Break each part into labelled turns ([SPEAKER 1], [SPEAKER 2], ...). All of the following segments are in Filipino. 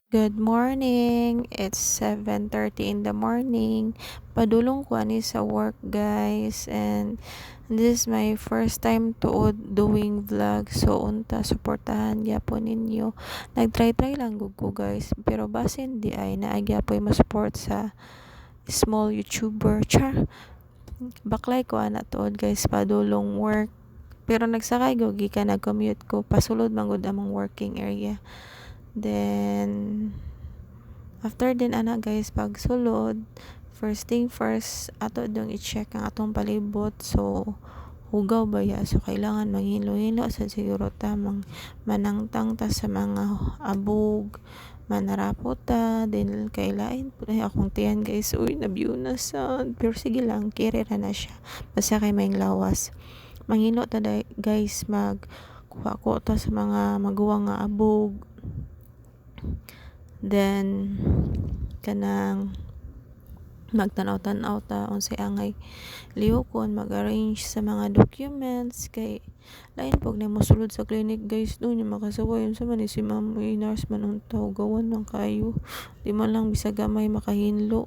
[SPEAKER 1] Good morning. It's 7:30 in the morning. Padulong ko ani sa work, guys. And this is my first time to doing vlog. So unta suportahan gyapon ninyo. Nagtry lang gud ko, guys. Pero basin di ay naagyapoy mo support sa small YouTuber. Char. Baklay ko ana tuod, guys, padulong work. Pero nagsakay go gikan nag-commute ko pasulod man gud among working area. Then after din ana, guys, pag sulod, first thing first ato dong i-check ang atong palibot. So hugaw ba ya, so kailangan manghilo-hilo sa siguro tamang manangtang ta sa mga abog, manarapot ta, then kailain po na akong tiyan, guys. Uy, nabiyo na sa, pero sige lang, kirira na siya basta kay may lawas. Manghilo ta, guys, mag kuha ko ta sa mga maguwang nga abog. Then kanang magtanaw-tanaw ta unsay angay lihokon, mag-arrange sa mga documents kay lain pag na mosulod sa clinic, guys, doon yung makasaway sa man si ma'am nurse man unta gawan ng kayo, di man lang bisag gamay makahinlo.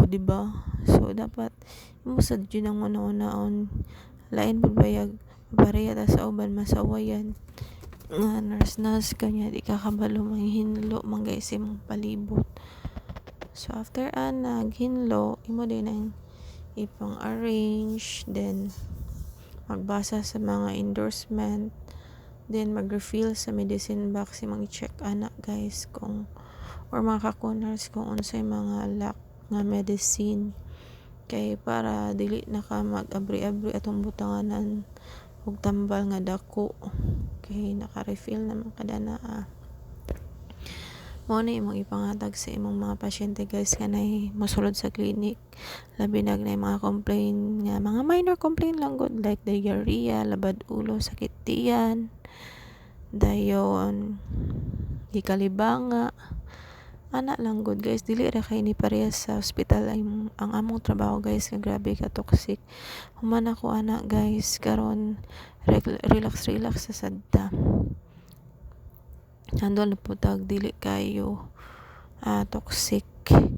[SPEAKER 1] Di ba? So dapat mo sad yun ang una-unaon, lain pud bayag pareha ta sa uban masawayan nga nurse kanya di ka kabalo manghinlo man, guys, imong palibot. So after naghinlo imo din ang ipang arrange, then magbasa sa mga endorsement, then mag-refill sa medicine box, imong i-check ana, guys, kung or mga kakunars kung unsay mga lack nga medicine kay para dili na ka mag-abri-abri atong butanganan og tambal nga dako kay naka-refill naman kada naa. Mo na imong ipangatag sa imong mga pasyente, guys, kanay mosulod sa clinic, labi na mga complain nga mga minor complaint lang gud like diarrhea, labad ulo, sakit tiyan, dayon gikalibanga ana lang gud, guys. Dili ra kay ni parehas sa ospital ang among trabaho, guys, nga grabe ka toxic. Human ako ana, guys, karon relax sa sadta. Handol na po tag dili kayo toxic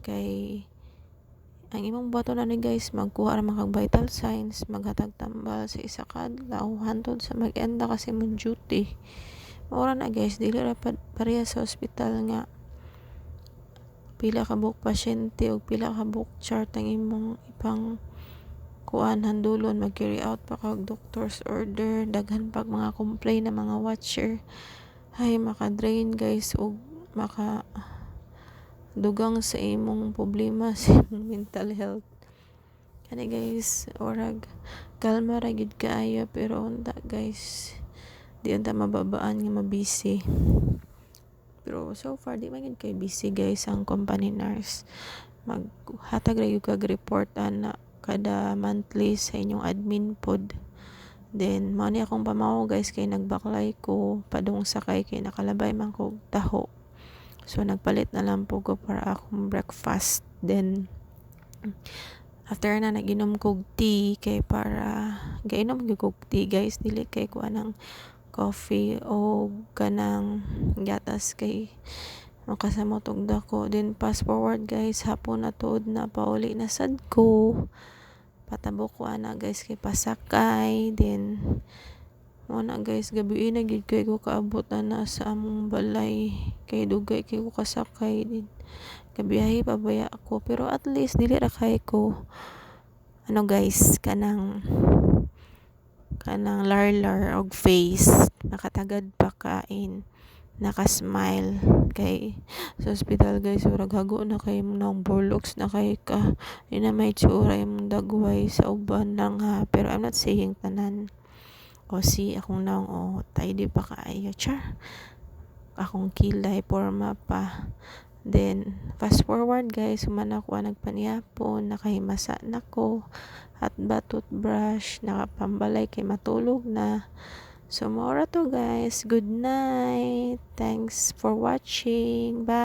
[SPEAKER 1] kay ang imong buhaton na ni, guys, magkuha ra kag vital signs, maghatag tambal sa isa ka adlaw hantod sa mag-enda kasi mong duty. Ora na, guys, dili ra parehas sa ospital nga pila ka buok pasyente o pila ka buok chart ang imong ipang kuan handulon, mag-carry out pa kag doctor's order, daghan pag mga complain na mga watcher, ay maka-drain, guys, og maka dugang sa imong problema sa imong mental health. Kani, guys, orag kalma ra gid kaayo pero unta, guys, di unta mababaan nga mabisi. Pero so far di man gid kay busy, guys, ang company nurse. Maghatag ra gyud kag report ana kada monthly sa inyong admin pod. Then mao ni akong pamahaw, guys, kay nagbaklay ko padung sakay kay nakalabay man ko taho. So nagpalit na lang po ko para akong breakfast. Then after na naginom kog tea kay para gainom gyud kog tea, guys, dili kay ko anang coffee o kanang gatas kay makasamot og dako. Then fast forward, guys, hapon na tuod na pauli na sad ko, patabok ko ana, guys, kay pasakay. Then mo na, guys, gabi na gid kay ko kaabot na sa among balay kay dugay kay ko kasakay. Din gabiyahe pa baya ako pero at least dili ra kay ko guys, kanang larlar og face, nakatagad pa kain, nakasmile kay sa hospital, guys, urag hago na kay mo nang borlox na kay ka ina may tsura yung dagway sa uban lang, ha, pero I'm not saying tanan. Si akong naong tidy pa kaayo, char, akong kilay porma pa. Then fast forward, guys, human ako nagpaniyapon, nakahimasa nako at toothbrush, nakapambalay kay matulog na. So mora to, guys, good night, thanks for watching, bye.